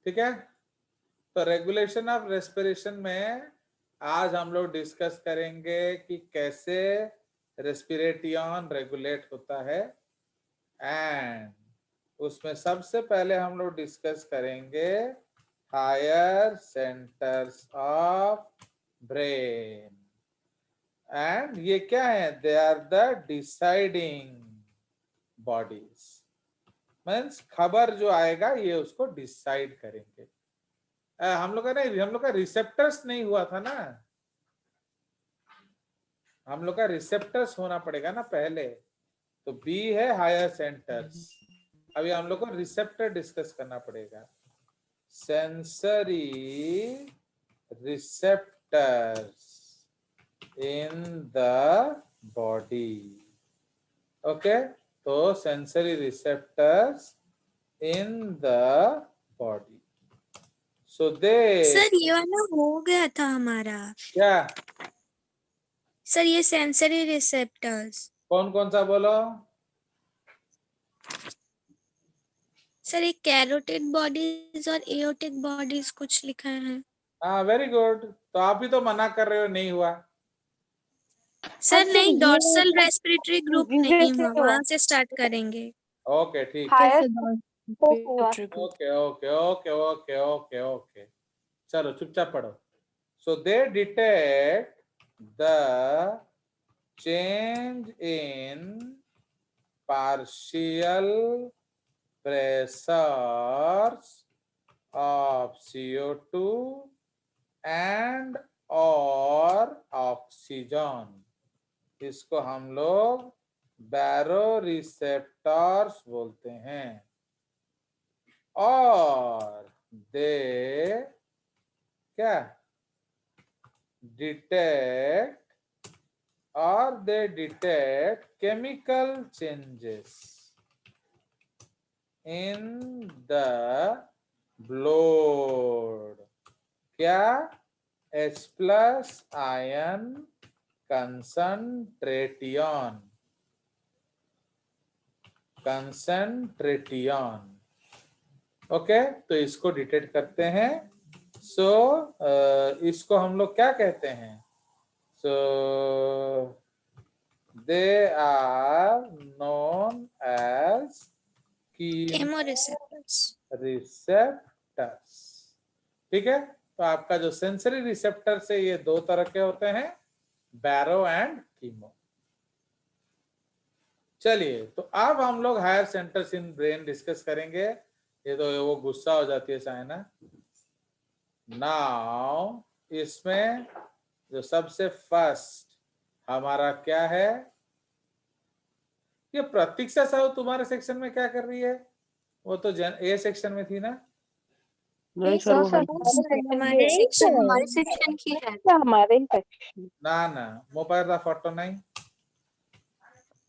ठीक है। तो रेगुलेशन ऑफ रेस्पिरेशन में आज हम लोग डिस्कस करेंगे कि कैसे रेस्पिरेटियन रेगुलेट होता है, एंड उसमें सबसे पहले हम लोग डिस्कस करेंगे higher centres of brain. And ये क्या है? They are the deciding bodies, means खबर जो आएगा ये उसको डिसाइड करेंगे। हम लोग का रिसेप्टर्स नहीं हुआ था ना, हम लोग का रिसेप्टर्स होना पड़ेगा ना पहले। तो बी है हायर सेंटर्स, अभी हम लोग को रिसेप्टर डिस्कस करना पड़ेगा। Sensory receptors in the body. Okay, तो sensory receptors in the body. So they, sir ये वाला हो गया था हमारा। क्या? सर ये सेंसरी रिसेप्टर्स। कौन कौन सा बोलो? सर एक कैरोटिड बॉडीज और एओटिक बॉडीज कुछ लिखा है। हाँ, वेरी गुड। तो आप ही तो मना कर रहे हो नहीं हुआ। सर नहीं, डॉर्सल रेस्पिरेटरी ग्रुप नहीं हुआ, वहां से स्टार्ट करेंगे। ओके, ठीक। Okay okay okay okay okay okay, चलो चुपचाप पढ़ो। So they detect the change in partial pressures of CO2 and और ऑक्सीजन। इसको हम लोग बैरो रिसेप्टर्स बोलते हैं। और दे क्या डिटेक्ट, और दे detect chemical changes in the blood. क्या? H+ आयन कंसंट्रेटियन, ओके, तो इसको डिटेक्ट करते हैं। सो इसको हम लोग क्या कहते हैं? So they are known as chemoreceptors. Receptors. ठीक है, तो आपका जो सेंसरी रिसेप्टर से ये दो तरह के होते हैं, बैरो एंड कीमो। चलिए, तो अब हम लोग higher centres in brain discuss करेंगे। ये तो वो गुस्सा हो जाती है साइना। नाउ इसमें जो सबसे फर्स्ट हमारा क्या है? ये प्रतीक्षा साहू तुम्हारे सेक्शन में क्या कर रही है? वो तो ए सेक्शन में थी ना? नहीं सर, वो हमारे सेक्शन की है। हमारे ही सेक्शन। ना ना, मोबाइल का फोटो नहीं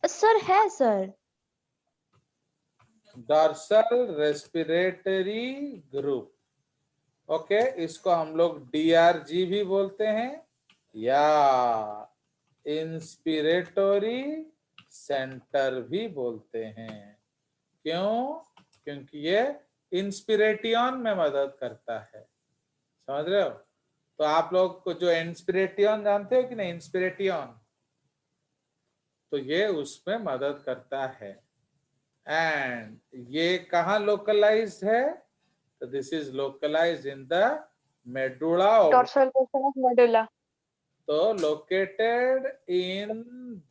सर है sir. Dorsal respiratory group. Okay, इसको हम लोग DRG भी बोलते हैं या इंस्पिरेटरी सेंटर भी बोलते हैं। क्यों? क्योंकि ये इंस्पिरेटियन में मदद करता है। समझ रहे हो? तो आप लोग को जो इंस्पिरेटियन जानते हो कि नहीं, इंस्पिरेटियन, तो ये उसमें मदद करता है। एंड ये कहाँ लोकलाइज्ड है? तो this is localised in the medulla dorsal portion of medulla. तो located in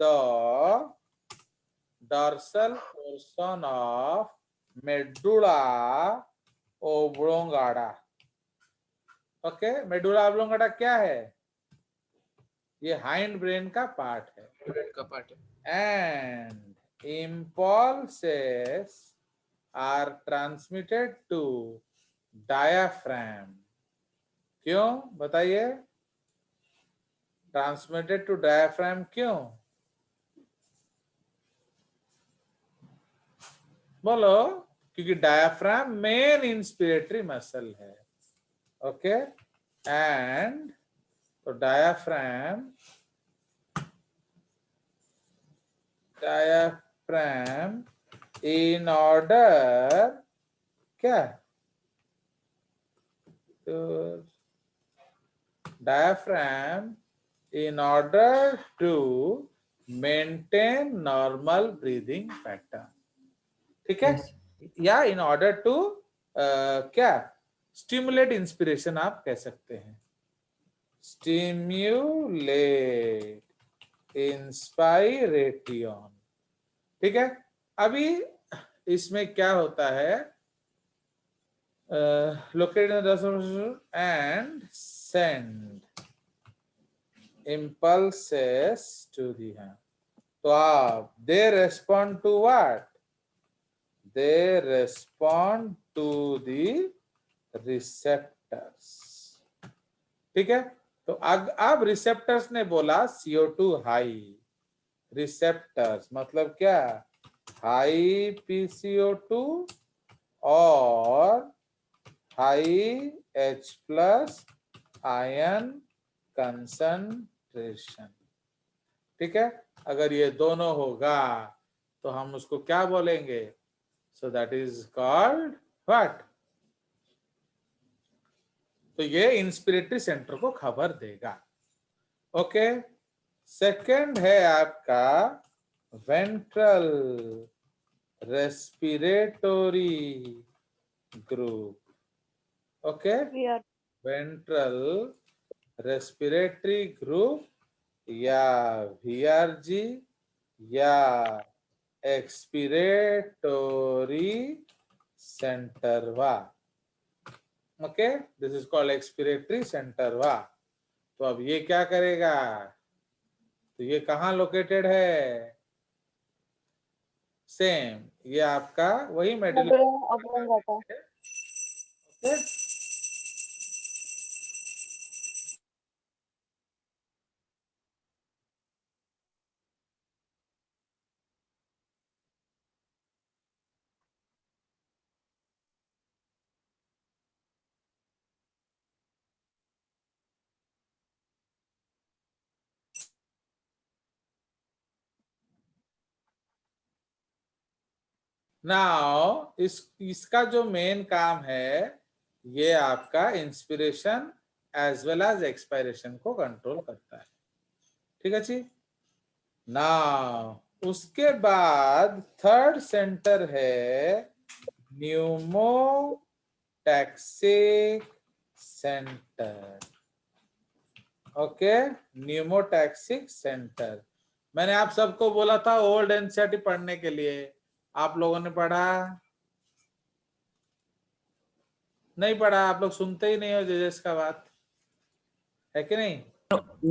the dorsal portion of medulla oblongata। Okay, medulla oblongata क्या है? ये हाइंड ब्रेन का पार्ट है। And impulses are transmitted to diaphragm। क्यों बताइए? ट्रांसमिटेड टू डायफ्राम क्यों? बोलो। क्योंकि डायफ्राम मेन इंस्पिरेटरी मसल है। ओके, एंड तो डायफ्राम इन ऑर्डर क्या your diaphragm in order to maintain normal breathing pattern. ठीक है? या in order to क्या stimulate inspiration आप कह सकते हैं. Stimulate inspiration. ठीक है? अभी इसमें क्या होता है, located in the and send impulses to the hand. तो आप they respond to what? They respond to the receptors. ठीक है? तो अब रिसेप्टर्स ने बोला CO2 हाई. रिसेप्टर्स मतलब क्या? हाई PCO2 और हाई H+ आयन कंसंट्रेशन. ठीक है? अगर ये दोनों होगा तो हम उसको क्या बोलेंगे? सो दैट इज कॉल्ड व्हाट? तो ये इंस्पिरेटरी सेंटर को खबर देगा. ओके. सेकंड है आपका ventral respiratory group. Okay. Ventral respiratory group या VRG या एक्सपिरेटरी सेंटरवा. Okay. This is called expiratory सेंटरवा. तो अब ये क्या करेगा? तो ये कहाँ लोकेटेड है? सेम ये आपका वही मेडुला. ओके. नाउ इसका जो मेन काम है, ये आपका inspiration as well as expiration को कंट्रोल करता है. ठीक है जी. नाउ उसके बाद थर्ड सेंटर है pneumotaxic centre. Okay. Pneumotaxic centre. मैंने आप सबको बोला था ओल्ड एनसीईआरटी पढ़ने के लिए. आप लोगों ने पढ़ा? नहीं पढ़ा? आप लोग सुनते ही नहीं हो जजेस का बात, है कि नहीं?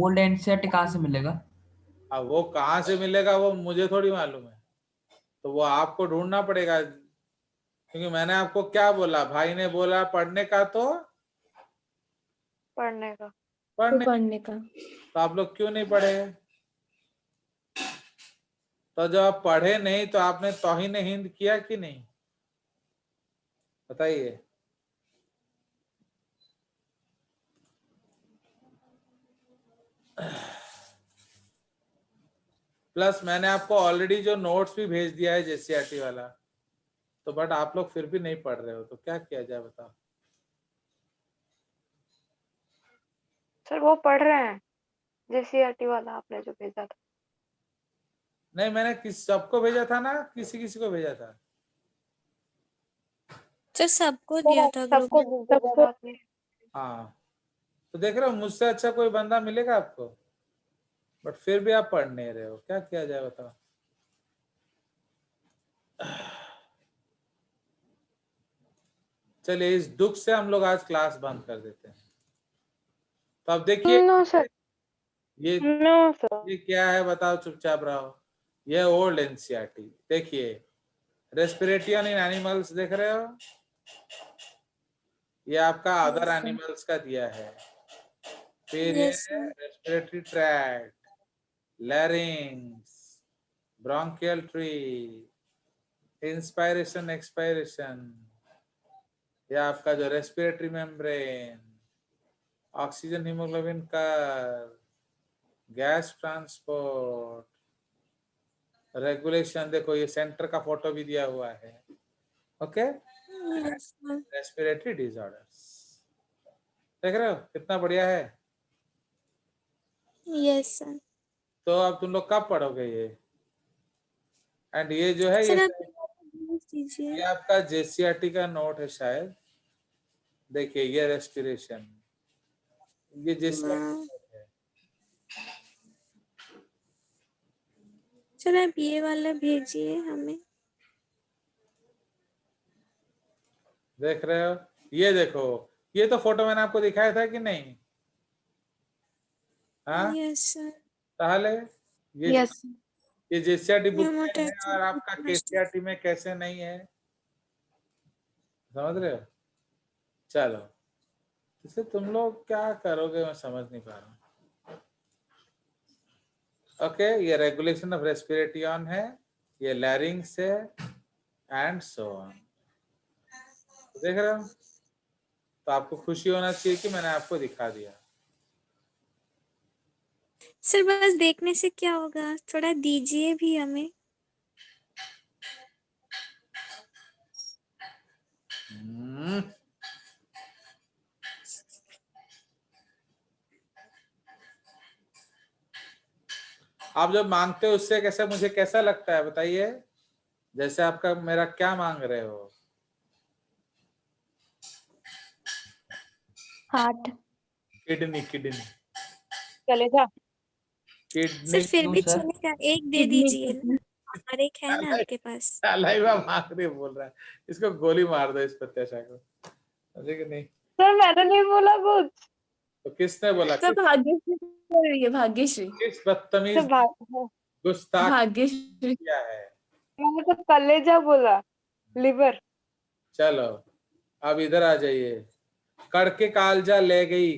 ओल्ड एनसीईआरटी कहाँ से मिलेगा? अब वो कहाँ से मिलेगा वो मुझे थोड़ी मालूम है. तो वो आपको ढूंढना पड़ेगा, क्योंकि मैंने आपको क्या बोला? भाई ने बोला पढ़ने का, तो पढ़ने का. तो आप लोग क्यों नहीं पढ़े? तो जब आप पढ़े नहीं तो आपने तौहीन हिंद किया कि नहीं? बताइए. प्लस मैंने आपको ऑलरेडी जो नोट्स भी भेज दिया है जेसीईआरटी वाला, तो बट आप लोग फिर भी नहीं पढ़ रहे हो, तो क्या किया जाए बताओ? सर वो पढ़ रहे हैं जेसीईआरटी वाला आपने जो भेजा था. नहीं, मैंने किस सबको भेजा था ना, किसी किसी को भेजा था? सर सबको दिया था ग्रुप में. सबको आपने. हाँ. तो देख रहे हो, मुझसे अच्छा कोई बंदा मिलेगा आपको, बट फिर भी आप पढ़ नहीं रहे हो. क्या किया जाए बताओ? चलिए, इस दुख से हम लोग आज क्लास बंद कर देते हैं. तो अब देखिए. No sir. ये नो सर. ये क्या है बताओ? चुपचाप रहो. ये ओल्ड एनसीईआरटी. देखिए, रेस्पिरेशन इन एनिमल्स देख रहे हो? ये आपका अदर एनिमल्स का दिया है. फिर ये respiratory tract, लैरिंग्स, bronchial tree, inspiration expiration, ये आपका जो respiratory membrane, oxygen haemoglobin curve, gas transport, regulation. देखो ये सेंटर का फोटो भी दिया हुआ है. ओके. Respiratory disorders. देख रहे हो कितना बढ़िया है। Yes sir. तो अब तुम लोग कब पढ़ोगे ये? एंड ये जो है सर ये आप भेज दीजिए। ये आपका जेसीईआरटी का नोट है शायद। देखिए ये रेस्पिरेशन, ये जेसीईआरटी है। सर आप ये वाला भेजिए हमें। देख रहे हो, ये देखो, ये तो फोटो मैंने आपको दिखाया था कि नहीं? हाँ यस सर। ताहले ये यस ये जेसीईआरटी बुक में है न्यूमोटैक्सी और आपका केसीईआरटी में कैसे नहीं है, समझ रहे हो? चलो, इसे तुम लोग क्या करोगे मैं समझ नहीं पा रहा हूँ। ओके, ये रेगुलेशन ऑफ रेस्पिरेटियन है, ये लैरिंग्स है एंड सो ऑन। देख रहे हो? तो आपको खुशी होना चाहिए कि मैंने आपको दिखा दिया। सर बस देखने से क्या होगा, थोड़ा दीजिए भी हमें। आप जब मांगते हो उससे कैसे मुझे कैसा लगता है बताइए? जैसे आपका मेरा क्या मांग रहे हो? हार्ट किडनी, किडनी, कलेजा सर किडनी। फिर भी सर चलेगा, एक दे दीजिए ना, और एक है ना आपके पास। लाइवा मांग रही बोल रहा है, इसको गोली मार दो इस प्रत्याशा को, समझे कि नहीं? सर मैंने नहीं बोला कुछ। तो किसने बोला? सर भाग्यश्री बोल रही है, भाग्यश्री। किस बदतमीज सर गुस्ताख भाग्यश्री किया है? मैंने तो कलेजा बोला, लिवर। चलो अब इधर आ जाइए। कड़के कालजा ले गई,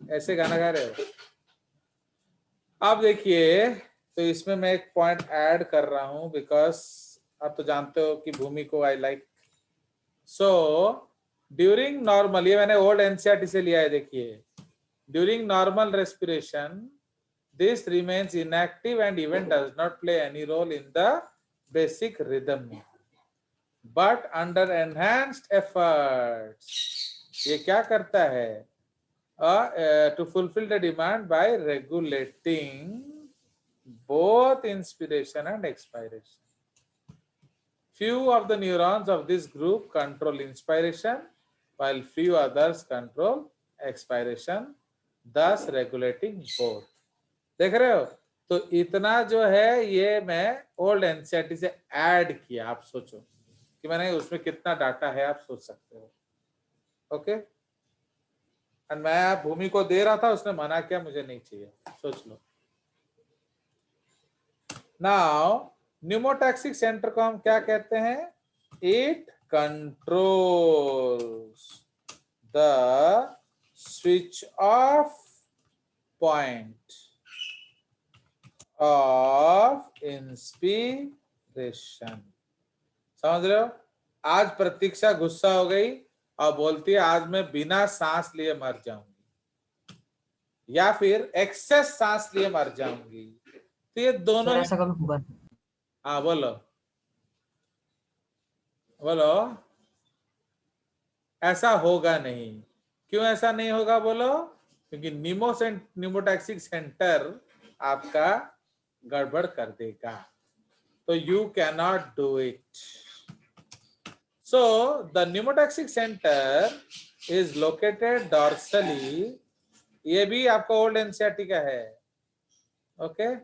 ऐसे गाना गा रहे हो? अब देखिए, तो इसमें मैं एक पॉइंट ऐड कर रहा हूं बिकॉज आप तो जानते हो कि भूमि को I like. So during normal, ये मैंने ओल्ड एनसीईआरटी से लिया है, देखिए during normal respiration this remains inactive and even does not play any role in the basic rhythm, but under enhanced efforts ये क्या करता है? To fulfill the demand by regulating both inspiration and expiration. Few of the neurons of this group control inspiration while few others control expiration, thus regulating both. देख रहे हो? तो इतना जो है ये मैं ओल्ड एनसीईआरटी से ऐड किया। आप सोचो कि मैंने उसमें कितना डाटा है, आप सोच सकते हो। ओके, एंड मैं आप भूमि को दे रहा था, उसने मना किया, मुझे नहीं चाहिए, सोच लो। नाउ न्यूमोटैक्सिक सेंटर को हम क्या कहते हैं? It controls the switch off point of inspiration. समझ रहे हो? आज प्रतीक्षा गुस्सा हो गई और बोलती है आज मैं बिना सांस लिए मर जाऊंगी, या फिर एक्सेस सांस लिए मर जाऊंगी। तो ये दोनों सर ऐसा कभी हुआ नहीं। हाँ बोलो बोलो। ऐसा होगा नहीं। क्यों ऐसा नहीं होगा बोलो? क्योंकि न्यूमोटैक्सिक सेंटर आपका गड़बड़ कर देगा, तो you cannot do it. So the pneumotaxic centre is located dorsally. ये भी आपका ओल्ड एनसीईआरटी का है। ओके,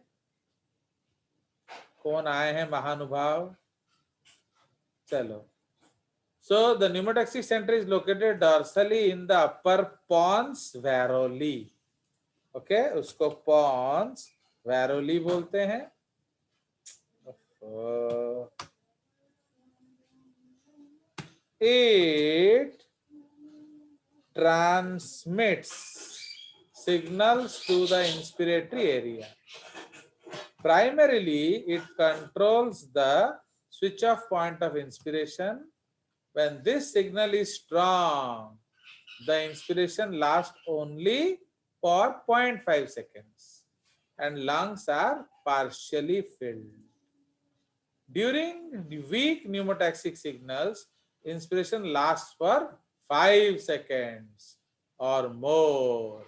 कौन आए हैं महानुभाव? चलो, so the pneumothoracic center is located dorsally in the upper pons varoli. Okay, उसको pons varoli बोलते हैं। It transmits signals to the inspiratory area. Primarily, it controls the switch off point of inspiration. When this signal is strong, the inspiration lasts only for 0.5 seconds and lungs are partially filled. During the weak pneumotaxic signals, inspiration lasts for 5 seconds or more,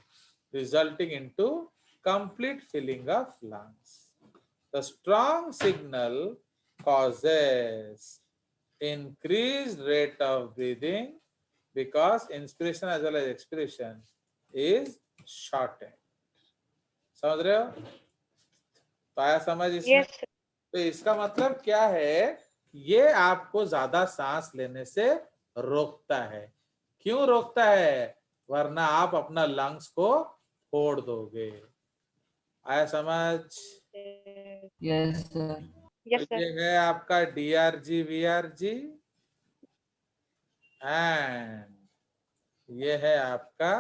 resulting into complete filling of lungs. The strong signal causes increased rate of breathing because inspiration as well as expiration is shortened. समझ रहे हो? तो आया समझ इसमें? Yes तो इसका मतलब क्या है? ये आपको ज्यादा सांस लेने से रोकता है। क्यों रोकता है? वरना आप अपना लंग्स को फोड़ दोगे। आया समझ? Yes sir. यस तो सर ये है आपका DRG VRG एंड ये है आपका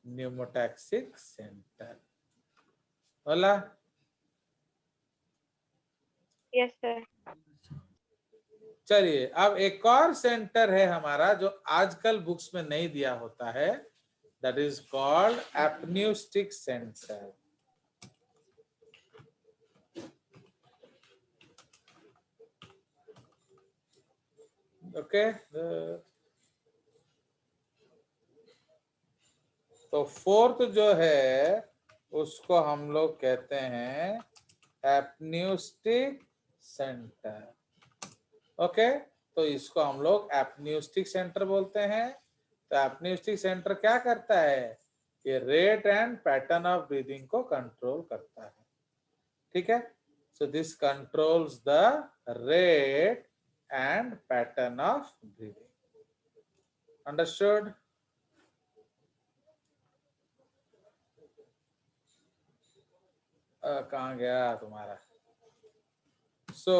न्यूमोटैक्सिक सेंटर। बोला? यस सर चलिए अब एक और सेंटर है हमारा जो आजकल बुक्स में नहीं दिया होता है, that is called apneustic centre. Okay तो फोर्थ जो है उसको हम लोग कहते हैं एपन्यूस्टिक सेंटर। ओके तो इसको हम लोग एपन्यूस्टिक सेंटर बोलते हैं। तो एपन्यूस्टिक सेंटर क्या करता है? ये rate and pattern of breathing को कंट्रोल करता है। ठीक है, so this controls the rate and pattern of breathing. Understood? कहाँ गया तुम्हारा? So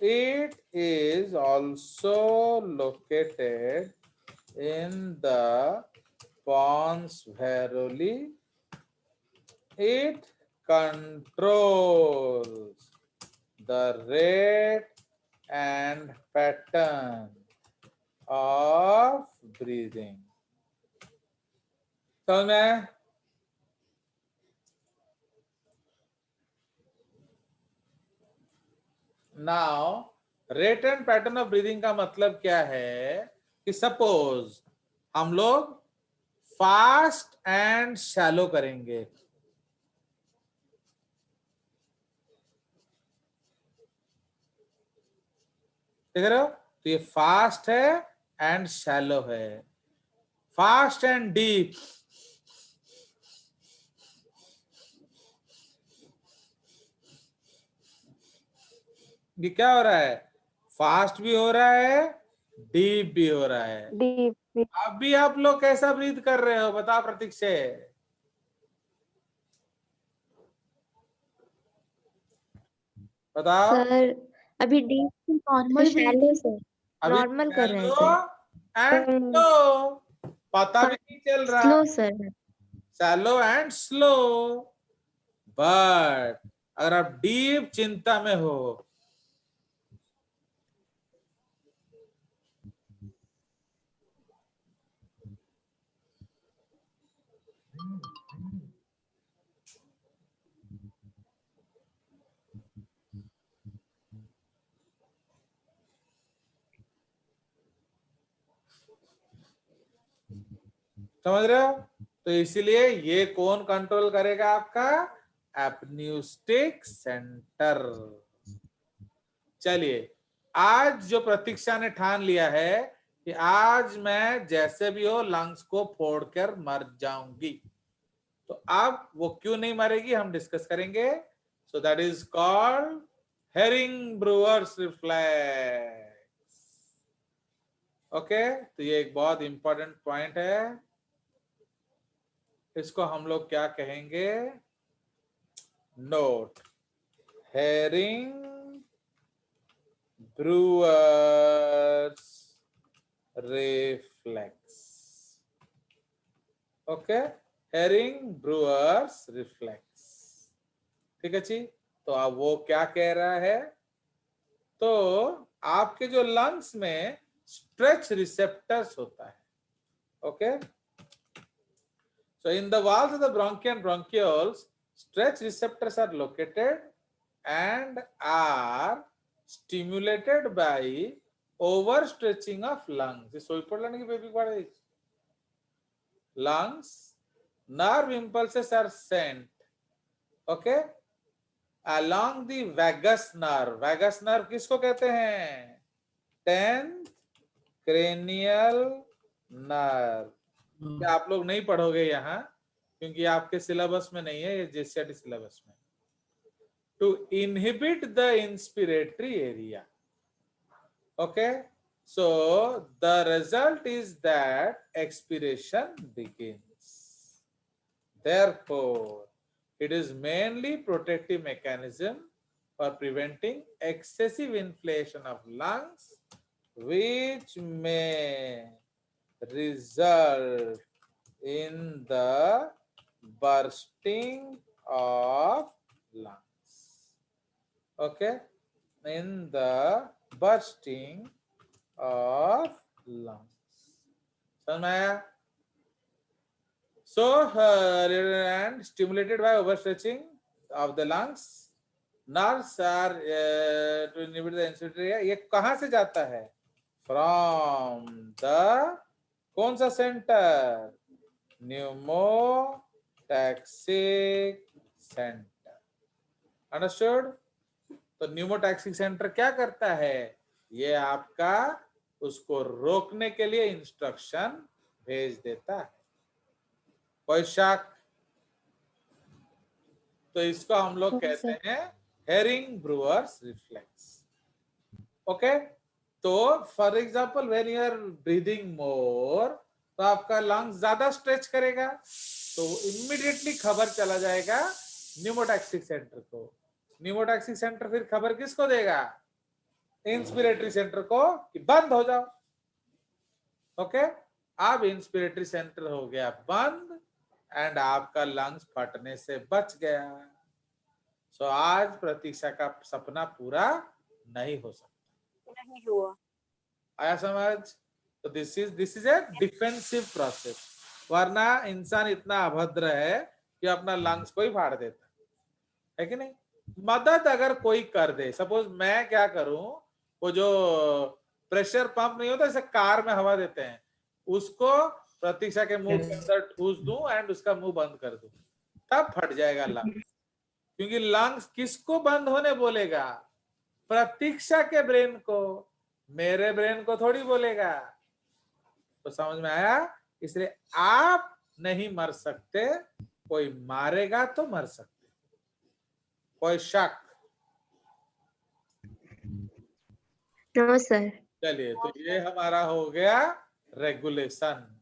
it is also located in the pons varoli. It controls the rate and pattern of breathing. समझ में? Now rate and pattern of breathing का मतलब क्या है कि सपोज हम लोग फास्ट एंड शैलो करेंगे। देख रहे हो? तो ये फास्ट है एंड शैलो है। फास्ट एंड डीप, ये क्या हो रहा है? फास्ट भी हो रहा है, डीप भी हो रहा है। डीप अभी आप लोग कैसा ब्रीथ कर रहे हो बताओ प्रतीक से? बताओ। सर अभी डीप नॉर्मल शैलो से अभी नॉर्मल कर रहे हैं शैलो सर। एंड स्लो, पता भी नहीं चल रहा। Slow sir. Shallow and slow. But अगर आप डीप चिंता में हो, समझ रहे हो? तो इसीलिए ये कौन कंट्रोल करेगा? आपका एपन्यूस्टिक सेंटर। चलिए आज जो प्रतीक्षा ने ठान लिया है कि आज मैं जैसे भी हो लंग्स को फोड़कर मर जाऊंगी, तो अब वो क्यों नहीं मरेगी हम डिस्कस करेंगे। So that is called Hering Breuer's reflex. Okay तो ये एक बहुत इंपॉर्टेंट पॉइंट है। इसको हम लोग क्या कहेंगे? Note, Hering Breuer's reflex. Okay, Hering Breuer's reflex. ठीक है जी। तो अब वो क्या कह रहा है? तो आपके जो लंग्स में स्ट्रेच रिसेप्टर्स होता है। Okay, so in the walls of the bronchi and bronchioles, stretch receptors are located and are stimulated by overstretching of lungs. ये सोई पड़ने की बेबी पड़े lungs, nerve impulses are sent, okay, along the vagus nerve. vagus nerve किसको कहते हैं? 10th cranial nerve. क्या आप लोग नहीं पढ़ोगे यहाँ, क्योंकि आपके सिलेबस में नहीं है, ये जेसीईआरटी सिलेबस में. To inhibit the inspiratory area. Okay, so the result is that expiration begins. Therefore, it is mainly protective mechanism for preventing excessive inflation of lungs, which may result in the bursting of lungs. Okay, in the bursting of lungs. समझ में आया? So, and stimulated by overstretching of the lungs, nerves are to inhibit the inspiratory area. ये कहाँ से जाता है? From the कौन सा सेंटर? Pneumotaxic center. Understood? तो न्यूमोटैक्सिक सेंटर क्या करता है? ये आपका उसको रोकने के लिए इंस्ट्रक्शन भेज देता है. कोई शक? तो इसको हम लोग कहते हैं हेरिंग ब्रूअर्स रिफ्लेक्स. ओके, तो for example when you are breathing more, तो आपका लंग्स ज्यादा स्ट्रेच करेगा, तो इमीडिएटली खबर चला जाएगा न्यूमोटैक्सिक सेंटर को. न्यूमोटैक्सिक सेंटर फिर खबर किसको देगा? इंस्पिरेटरी सेंटर को कि बंद हो जाओ. ओके, अब इंस्पिरेटरी सेंटर हो गया बंद एंड आपका लंग्स फटने से बच गया. सो आज प्रतीक्षा का सपना पूरा नहीं हो सकता. नहीं हुआ. आया समझ? तो this is a defensive process. वरना इंसान इतना अभद्र है कि अपना लंग्स को ही फाड़ देता है कि नहीं. मदद अगर कोई कर दे, सपोज मैं क्या करूं, वो जो प्रेशर पंप नहीं होता जैसे कार में हवा देते हैं, उसको प्रतीक्षा के मुंह के अंदर ठूस दूं एंड उसका मुंह बंद कर दूं, तब फट जाएगा लंग्स. क्योंकि लंग्स किसको बंद होने बोलेगा? प्रतीक्षा के ब्रेन को, मेरे ब्रेन को थोड़ी बोलेगा. तो समझ में आया? इसलिए आप नहीं मर सकते, कोई मारेगा तो मर सकते. कोई शक? No sir. चलिए, तो ये हमारा हो गया रेगुलेशन.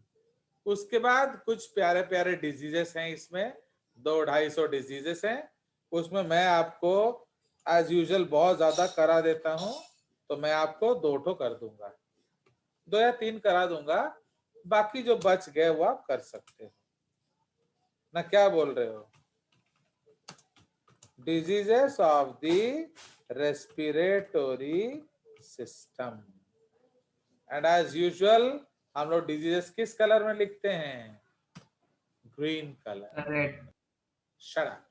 उसके बाद कुछ प्यारे प्यारे डिजीजेस हैं इसमें, 200-250 डिजीजेस हैं. उसमें मैं आपको एज यूजुअल बहुत ज्यादा करा देता हूं, तो मैं आपको 2 ठो कर दूंगा, 2 या 3 करा दूंगा. बाकी जो बच गए वो आप कर सकते हो ना. क्या बोल रहे हो? Diseases of the respiratory system. And as usual हम लोग डिजीजेस किस कलर में लिखते हैं? Green colour. Red. Shut up.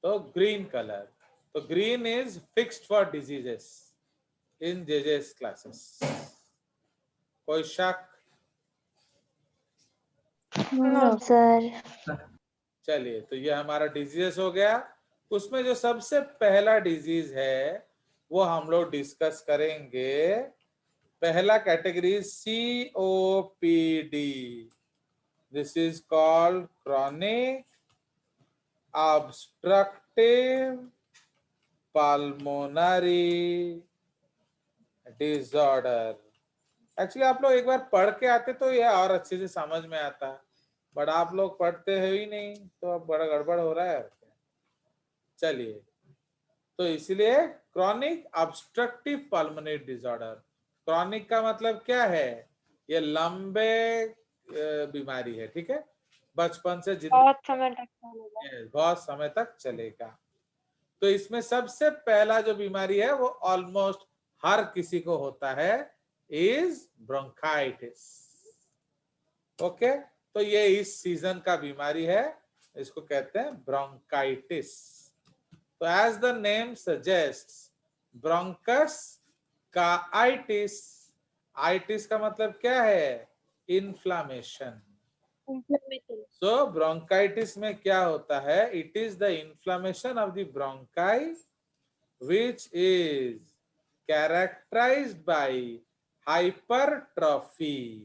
तो ग्रीन कलर, तो green is fixed for diseases in JJ's classes. कोई शक? No sir. चलिए, तो ये हमारा डिजीजेस हो गया. उसमें जो सबसे पहला डिजीज है वो हम लोग डिस्कस करेंगे. पहला category COPD. This is called chronic obstructive pulmonary disorder. Actually आप लोग एक बार पढ़ के आते तो ये और अच्छे से समझ में आता, बट आप लोग पढ़ते हैं ही नहीं, तो अब बड़ा गड़बड़ हो रहा है. चलिए, तो इसलिए chronic obstructive pulmonary disorder. Chronic का मतलब क्या है? ये लंबे बीमारी है, ठीक है, बचपन से बहुत समय तक चलेगा. बहुत समय तक चलेगा. तो इसमें सबसे पहला जो बीमारी है वो ऑलमोस्ट हर किसी को होता है, इज ब्रोंकाइटिस. ओके, तो ये इस सीजन का बीमारी है, इसको कहते हैं ब्रोंकाइटिस. तो as the name suggests, bronchus का आइटिस. आइटिस का मतलब क्या है? इन्फ्लामेशन. सो ब्रोंकाइटिस में क्या होता है? It is the inflammation of the bronchi which is characterized by hypertrophy.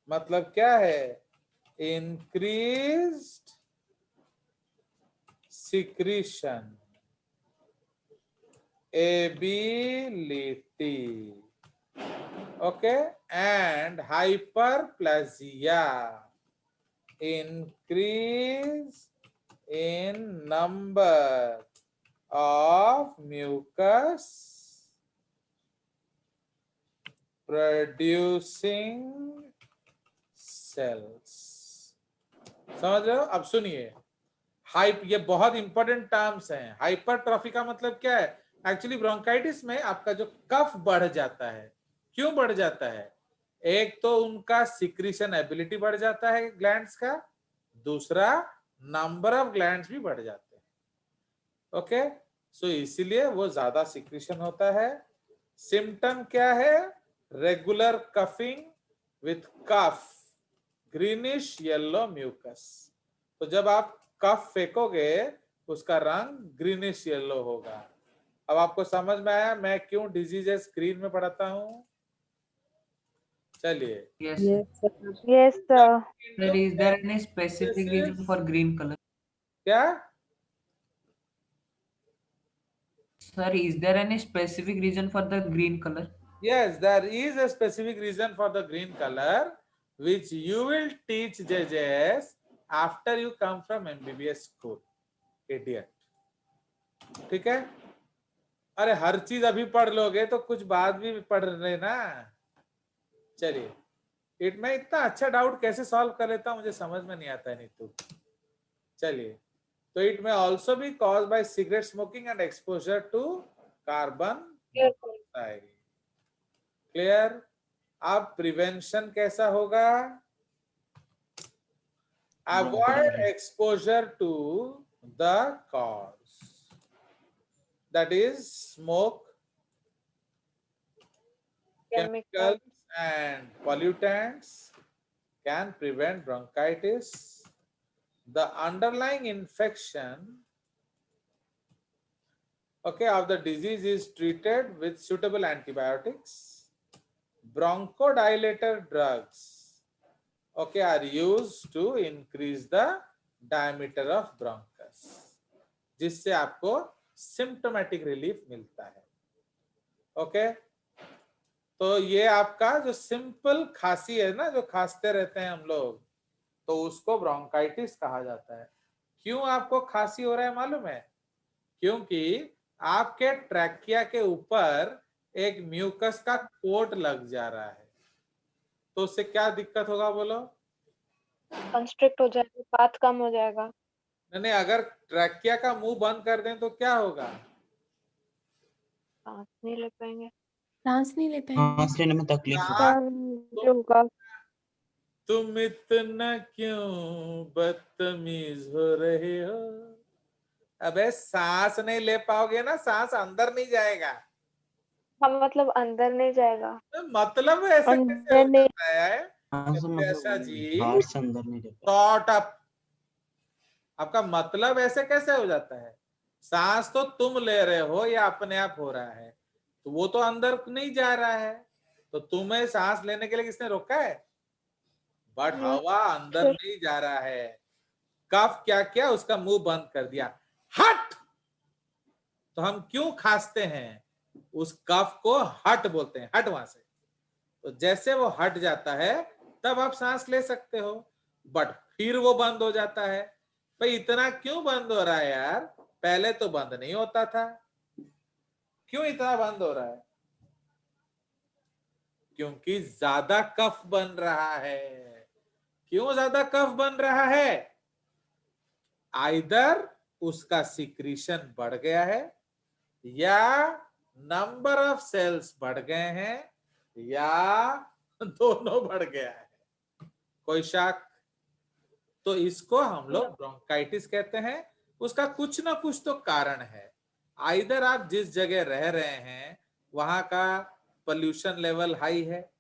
मतलब क्या है? Increased secretion ability, okay, and hyperplasia, increase in number of mucus producing cells. समझ रहे हो? अब सुनिए, हाइप, ये बहुत इंपॉर्टेंट टर्म्स हैं। हाइपरट्रॉफी का मतलब क्या है? एक्चुअली ब्रोंकाइटिस में आपका जो कफ बढ़ जाता है। क्यों बढ़ जाता है? एक तो उनका सिक्रीशन एबिलिटी बढ़ जाता है ग्लैंड्स का, दूसरा नंबर ऑफ ग्लैंड्स भी बढ़ जाते हैं। ओके, सो इसीलिए वो ज्यादा सिक्रीशन होता है। सिम्टम क्या है? Regular coughing with cough, greenish yellow mucus. तो जब आप कफ फेंकोगे उसका रंग ग्रीनिश येलो होगा। अब आपको समझ में आया मैं क्यों डिजीजेस स्क्रीन में पढ़ाता हूं? चलिए, Yes, sir. Yes, sir. Sir, is there any specific reason for green color? क्या? Sir, is there any specific reason for the green color? Yes, there is a specific reason for the green color which you will teach JJS after you come from MBBS school. Idiot. ठीक है? अरे हर चीज अभी पढ़ लोगे तो कुछ बाद भी पढ़ लेना। चलिए, इट में इतना अच्छा डाउट कैसे सॉल्व कर लेता हूं मुझे समझ में नहीं आता है नीतू। चलिए, तो it may also be cause by cigarette smoking and exposure to carbon dioxide. Clear? अब प्रिवेंशन कैसा होगा? Avoid exposure to the cause, that is smoke, chemicals and pollutants can prevent bronchitis. The underlying infection, okay, of the disease is treated with suitable antibiotics. Bronchodilator drugs, okay, are used to increase the diameter of bronchus, जिससे आपको symptomatic relief मिलता है। Okay, तो ये आपका जो simple खांसी है ना, जो खांसते रहते हैं हम लोग, तो उसको ब्रोंकाइटिस कहा जाता है। क्यों आपको खांसी हो रहा है मालूम है? क्योंकि आपके ट्रैकिया के ऊपर एक म्यूकस का कोट लग जा रहा है। तो उससे क्या दिक्कत होगा बोलो? कंस्ट्रिक्ट हो जाएगा, बात कम हो जाएगा। नहीं, अगर ट्रैकिया का मुंह बंद कर दें तो क्या होगा? सांस नहीं ले पाएंगे। सांस नहीं ले पाएंगे। सांस लेने में तकलीफ होगी। सांस होगा। तुम इतना क्यों बदतमीज हो रहे हो? अबे सांस नहीं ले पाओगे ना, सांस अंदर नहीं जाएगा। हाँ, मतलब अंदर नहीं जाएगा। मतलब ऐसे अंदर कैसे हो नहीं- सकता है? ऐसा जी बाहर से अंदर नहीं जाता। थॉट अप, आपका मतलब ऐसे कैसे हो जाता है? सांस तो तुम ले रहे हो या अपने आप हो रहा है, तो वो तो अंदर नहीं जा रहा है, तो तुम्हें सांस लेने के लिए किसने रोका है? बट हवा अंदर नहीं जा रहा है। कफ क्या किया? उसका मुंह बंद कर दिया। हट! तो हम क्यों खांसते हैं? उस कफ को हट बोलते हैं, हट वहां से। तो जैसे वो हट जाता है तब आप सांस ले सकते हो, बट फिर वो बंद हो जाता है। भाई इतना क्यों बंद हो रहा है यार? पहले तो बंद नहीं होता था। क्यों इतना बंद हो रहा है? क्योंकि ज्यादा कफ बन रहा है। क्यों ज्यादा कफ बन रहा है? आइदर उसका सिक्रीशन बढ़ गया है, या नंबर ऑफ सेल्स बढ़ गए हैं, या दोनों बढ़ गया है। कोई शक? तो इसको हम लोग ब्रोंकाइटिस कहते हैं। उसका कुछ ना कुछ तो कारण है। आइदर आप जिस जगह रह रहे हैं वहां का पोल्यूशन लेवल हाई है,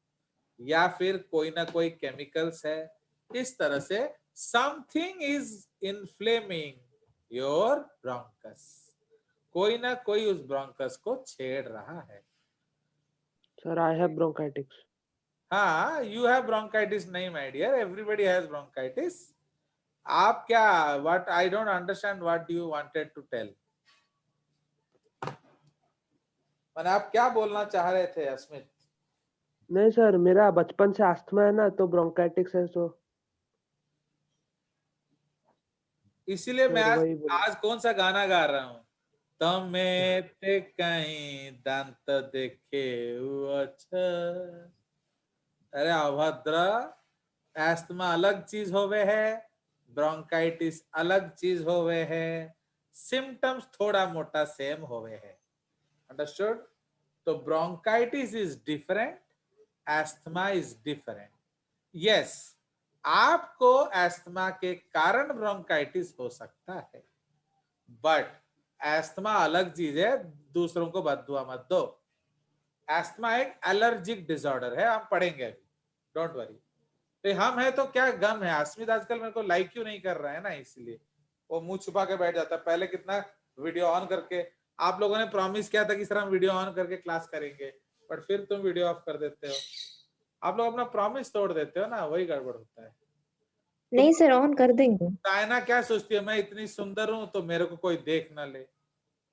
या फिर कोई ना कोई केमिकल्स है। इस तरह से something is inflaming your bronchus, कोई ना कोई उस ब्रोंकस को छेड़ रहा है। Sir, I have bronchitis. हाँ, यू हैव ब्रोंकाइटिस नहीं my dear, everybody has bronchitis. आप क्या, what, I don't understand what you wanted to tell. मैंने आप क्या बोलना चाह रहे थे अस्मित? नहीं सर, मेरा बचपन से अस्थमा है ना, तो ब्रोंकाइटिस है, तो इसीलिए मैं सर वही बोला। आज कौन सा गाना गा रहा हूँ, तमे ते कहीं दांत देखे अच्छा। अरे अभद्र, एस्थमा अलग चीज होवे है, ब्रोंकाइटिस अलग चीज होवे है, सिम्टम्स थोड़ा मोटा सेम होवे है। अंडरस्टूड? तो bronchitis is different, asthma is different. Yes, आपको एस्थमा के कारण ब्रोंकाइटिस हो सकता है, बट एस्थमा अलग चीज है, दूसरों को बददुआ मत दो। एस्थमा एक एलर्जिक डिसऑर्डर है, हम पढ़ेंगे अभी, डोंट वरी। तो हम है तो क्या गम है। अस्मित आजकल मेरे को लाइक क्यों नहीं कर रहा है ना, इसलिए वो मुंह छुपा के बैठ जाता है। पहले कितना वीडियो ऑन करके, आप लोगों ने प्रॉमिस किया था कि सर हम वीडियो ऑन करके क्लास करेंगे, बट फिर तुम वीडियो ऑफ कर देते हो। आप लोग अपना प्रॉमिस तोड़ देते हो ना, वही गड़बड़ होता है। नहीं सर, ऑन कर देंगे। डायना क्या सोचती है, मैं इतनी सुंदर हूं तो मेरे को कोई देख ना ले,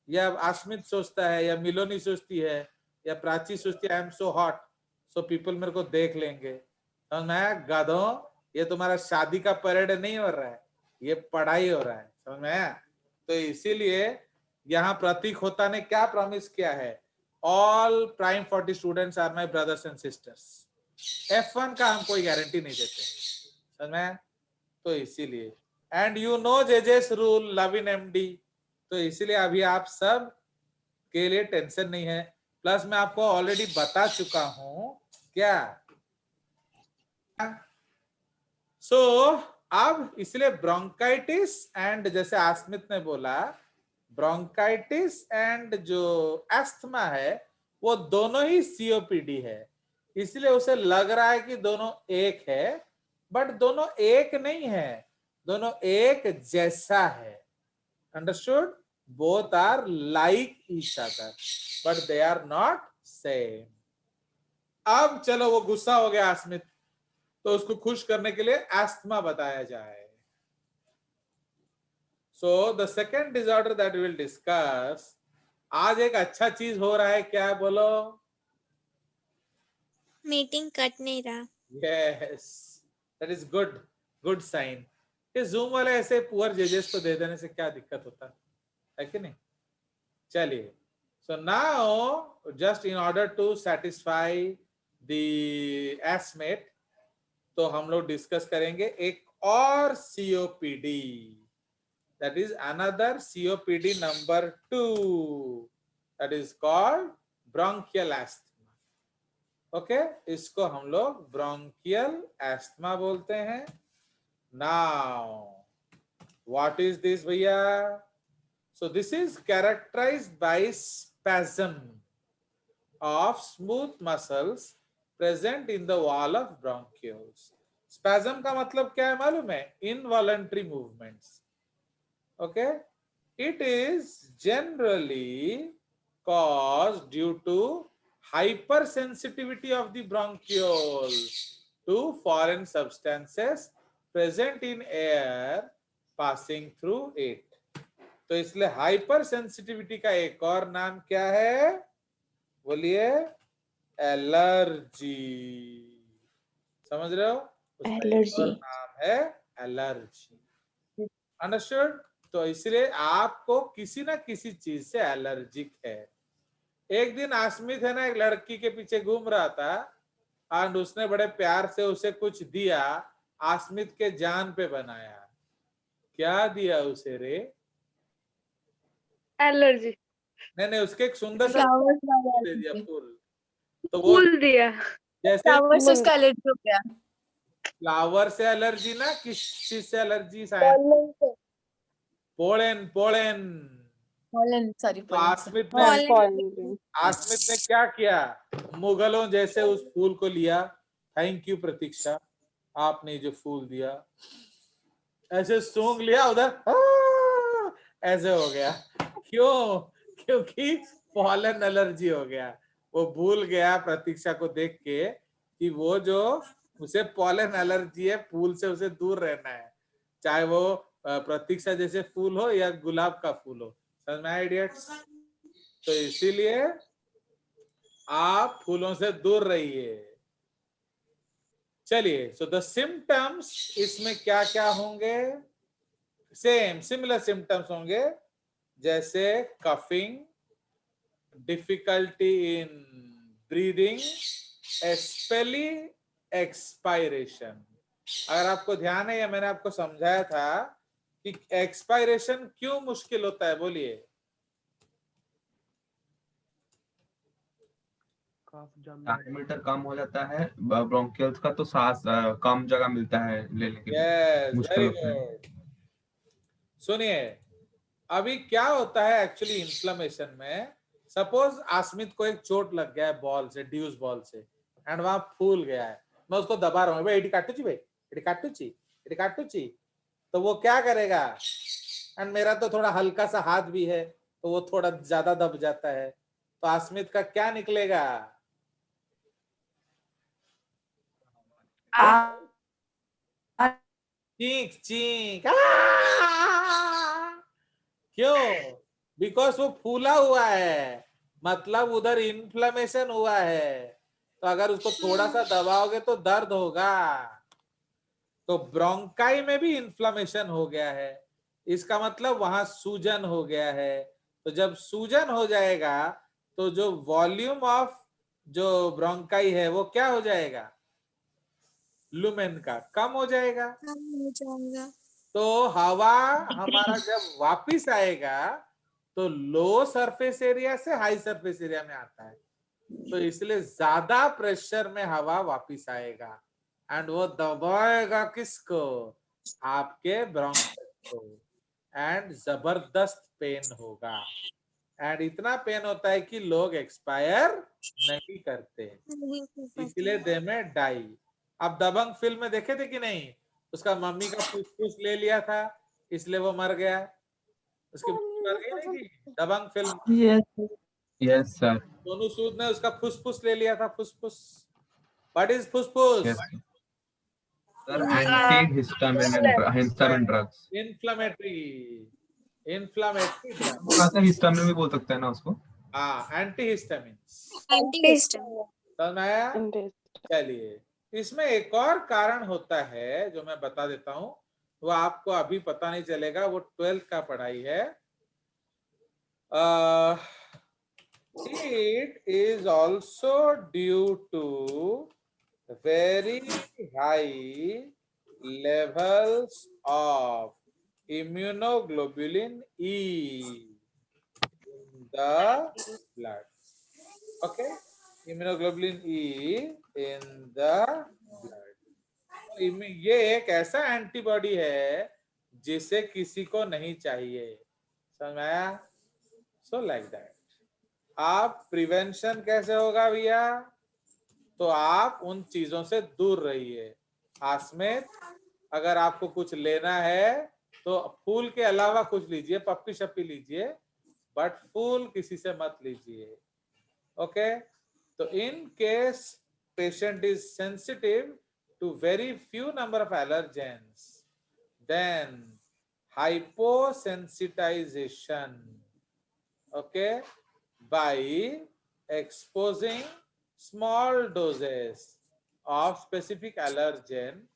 या अस्मित सोचता है, या मिलोनी सोचती है, या प्राची सोचती है I am so hot so people मेरे को देख लेंगे। तो मैं गाधो, ये तुम्हारा शादी का परेड नहीं हो रहा है, ये पढ़ाई हो रहा है, समझ में आया? तो इसीलिए यहाँ प्रतीक होता ने क्या प्रॉमिस किया है, all prime 40 students are my brothers and sisters. F1 का हम कोई गारंटी नहीं देते, समझ में? तो इसीलिए, and you know JJ's rule, love in MD. तो इसीलिए अभी आप सब के लिए टेंशन नहीं है। प्लस मैं आपको ऑलरेडी बता चुका हूं क्या। सो अब इसलिए ब्रोंकाइटिस एंड, जैसे आस्मित ने बोला, ब्रोंकाइटिस एंड जो एस्थमा है वो दोनों ही सीओपीडी है। इसलिए उसे लग रहा है कि दोनों एक है, बट दोनों एक नहीं है, दोनों एक जैसा है। Understood? Both are like each other but they are not same. अब चलो, वो गुस्सा हो गया अस्मित, तो उसको खुश करने के लिए एस्थमा बताया जाए। So the second disorder that we will discuss, आज एक अच्छा चीज हो रहा है, क्या बोलो? मीटिंग कट नहीं रहा। Yes, that is good, good sign. ये जूम वाले ऐसे पुअर जजेस को दे देने से क्या दिक्कत होता है कि नहीं? चलिए, so now just in order to satisfy the एस्मेट, तो हम लोग डिस्कस करेंगे एक और COPD, that is another COPD number 2, that is called bronchial asthma. Okay, इसको हम लोग ब्रोंकियल एस्थमा बोलते हैं। नाउ व्हाट इज दिस भैया? So this is characterized by spasm of smooth muscles present in the wall of bronchioles. Spasm का मतलब क्या है मालूम है? Involuntary movements. Okay? It is generally caused due to hypersensitivity of the bronchiole to foreign substances present in air passing through it. तो इसलिए hyper sensitivity का एक और नाम क्या है? बोलिए, एलर्जी। समझ रहे हो? उसका एलर्जी। एक और नाम है एलर्जी। अंडरस्टूड? तो इसलिए आपको किसी ना किसी चीज से एलर्जिक है। एक दिन आस्मित है ना, एक लड़की के पीछे घूम रहा था और उसने बड़े प्यार से उसे कुछ दिया, आस्मित के जान पे बनाया। क्या दिया उसे रे? एलर्जी। नहीं, उसके एक सुंदर सा फ्लावर्स दे दिया, फूल। तो वो फूल दिया। जैसे फ्लावर से उसका एलर्जी हो गया। फ्लावर से एलर्जी ना, किस चीज से allergy? Pollen, pollen. Pollen, sorry तो पोलन। आस्मित ने क्या किया? मुगलों जैसे उस फूल को लिया। थैंक यू प्रतीक्षा, आपने जो फूल दिया ऐसे सूंघ लिया उधर ऐसे हो गया। क्यों? क्योंकि पॉलन एलर्जी हो गया। वो भूल गया प्रतीक्षा को देख के कि वो जो उसे पॉलन एलर्जी है, फूल से उसे दूर रहना है, चाहे वो प्रतीक्षा जैसे फूल हो या गुलाब का फूल हो। समझ में आया इडियट्स? तो इसीलिए आप फूलों से दूर रहिए। चलिए, सो द सिम्टम्स इसमें क्या क्या होंगे? सिमिलर सिम्टम्स होंगे, जैसे coughing, difficulty in breathing, specially expiration. अगर आपको ध्यान है या मैंने आपको समझाया था कि एक्सपायरेशन क्यों मुश्किल होता है, बोलिए। डायमीटर कम हो जाता है ब्रोंकियल्स का, तो सांस कम जगह मिलता है लेने के लिए, यस, मुश्किल वेरी होता है। गुड। सुनिए, अभी क्या होता है एक्चुअली इन्फ्लेमेशन में, सपोज आसमित को एक चोट लग गया है बॉल से, ड्यूस बॉल से, एंड वहां फूल गया है, मैं उसको दबा रहा हूँ, भाई एडी काटूची, भाई एडी काटूची, एडी काटूची, तो वो क्या करेगा? एंड मेरा तो थोड़ा हल्का सा हाथ भी है, तो वो थोड़ा ज्यादा दब जाता है, तो आसमित का क्या निकलेगा? चीख चीख। क्यों? बिकॉज वो फूला हुआ है, मतलब उधर इन्फ्लेमेशन हुआ है, तो अगर उसको थोड़ा सा दबाओगे तो दर्द होगा। तो ब्रोंकाई में भी इन्फ्लेमेशन हो गया है, इसका मतलब वहां सूजन हो गया है। तो जब सूजन हो जाएगा तो जो वॉल्यूम ऑफ जो ब्रोंकाई है वो क्या हो जाएगा? लुमेन का कम हो जाएगा। हो जाएगा। तो हवा हमारा जब वापिस आएगा तो लो सरफेस एरिया से हाई सरफेस एरिया में आता है, तो इसलिए ज्यादा प्रेशर में हवा वापिस आएगा, एंड वो दबाएगा किसको? आपके ब्रोंकाइटिस को, एंड जबरदस्त पेन होगा, एंड इतना पेन होता है कि लोग एक्सपायर नहीं करते, इसलिए दे में डाई। अब दबंग फिल्म में देखे थे कि नहीं? उसका मम्मी का फुसफुस ले लिया था, इसलिए वो मर गया। उसकी मम्मी मर गई नहीं थी Dabangg film? Yes sir. Sonu Sood ने उसका फुसफुस ले लिया था, फुसफुस। व्हाट इज फुसफुस? Yes sir, anti histamine drugs. Inflammatory drug. कहते हैं हिस्टामिन भी बोल सकते हैं ना उसको। हाँ, एंटी हिस्टामिन। एंटीहिस्टामिन। समझ में आया? चलिए, इसमें एक और कारण होता है जो मैं बता देता हूं, वो आपको अभी पता नहीं चलेगा, वो 12th का पढ़ाई है। It is also due to very high levels of immunoglobulin E in the blood. Okay, immunoglobulin E in the blood. ये एक ऐसा एंटीबॉडी है जिसे किसी को नहीं चाहिए। समझ में आया? So like that. आप प्रिवेंशन कैसे होगा भैया? तो आप उन चीजों से दूर रहिए। आसमेत, अगर आपको कुछ लेना है तो फूल के अलावा कुछ लीजिए, पप्पी शप्पी लीजिए, बट फूल किसी से मत लीजिए। ओके? तो in case patient is sensitive to very few number of allergens, then hyposensitization, okay, by exposing small doses of specific allergen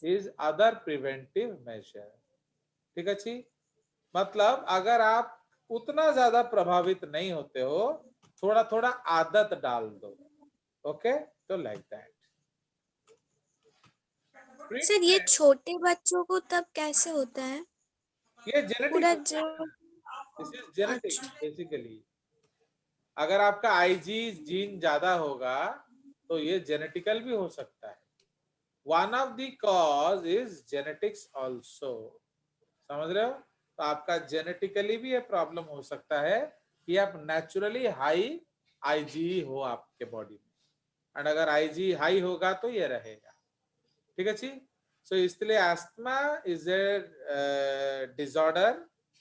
is other preventive measure. ठीक है जी? मतलब अगर आप उतना ज्यादा प्रभावित नहीं होते हो, थोड़ा थोड़ा आदत डाल दो। ओके? तो लाइक दैट। सर ये छोटे बच्चों को तब कैसे होता है? ये जेनेटिक, पूरा जो दिस इज जेनेटिक बेसिकली। अगर आपका आईजी जीन ज्यादा होगा तो ये जेनेटिकल भी हो सकता है। One of the cause is genetics also. समझ रहे हो? तो आपका जेनेटिकली भी ये प्रॉब्लम हो सकता है कि आप नेचुरली हाई आईजी हो आपके बॉडी में, एंड अगर आईजी हाई होगा तो ये रहेगा। ठीक है जी? So इसलिए asthma is a disorder,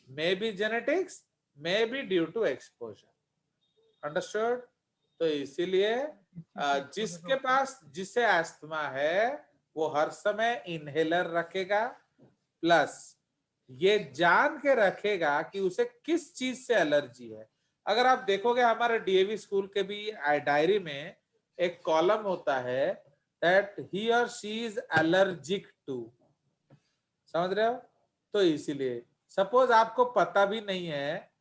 may be genetics, may be due to exposure. Understood? तो इसीलिए जिसके पास जिसे अस्थमा है वो हर समय इनहेलर रखेगा, प्लस ये जान के रखेगा कि उसे किस चीज से एलर्जी है। अगर आप देखोगे हमारे डीएवी स्कूल के भी डायरी में एक कॉलम होता है दैट ही और शी इज एलर्जिक टू, समझ रहे हो? तो इसीलिए सपोज आपको पता भी नहीं है,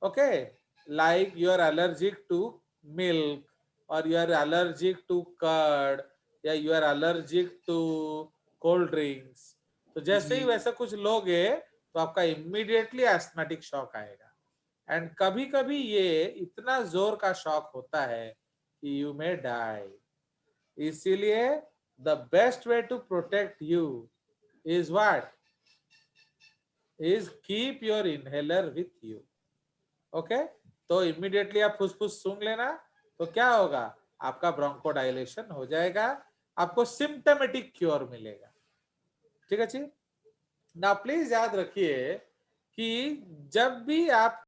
okay, like you are allergic to milk और you are allergic to curd या you are allergic to cold drinks, तो जैसे ही वैसा कुछ लोगे तो आपका इमीडिएटली एस्थमेटिक शॉक आएगा। एंड कभी कभी ये इतना जोर का शॉक होता है कि यू मे डाई। इसीलिए the best way to protect you is what? Is keep your inhaler with you. Okay, तो इमीडिएटली आप फुसफुस सूंघ लेना, तो क्या होगा? आपका ब्रोंकोडाइलेशन हो जाएगा, आपको सिम्टोमेटिक क्योर मिलेगा। ठीक है जी। ना प्लीज याद रखिए कि जब भी आप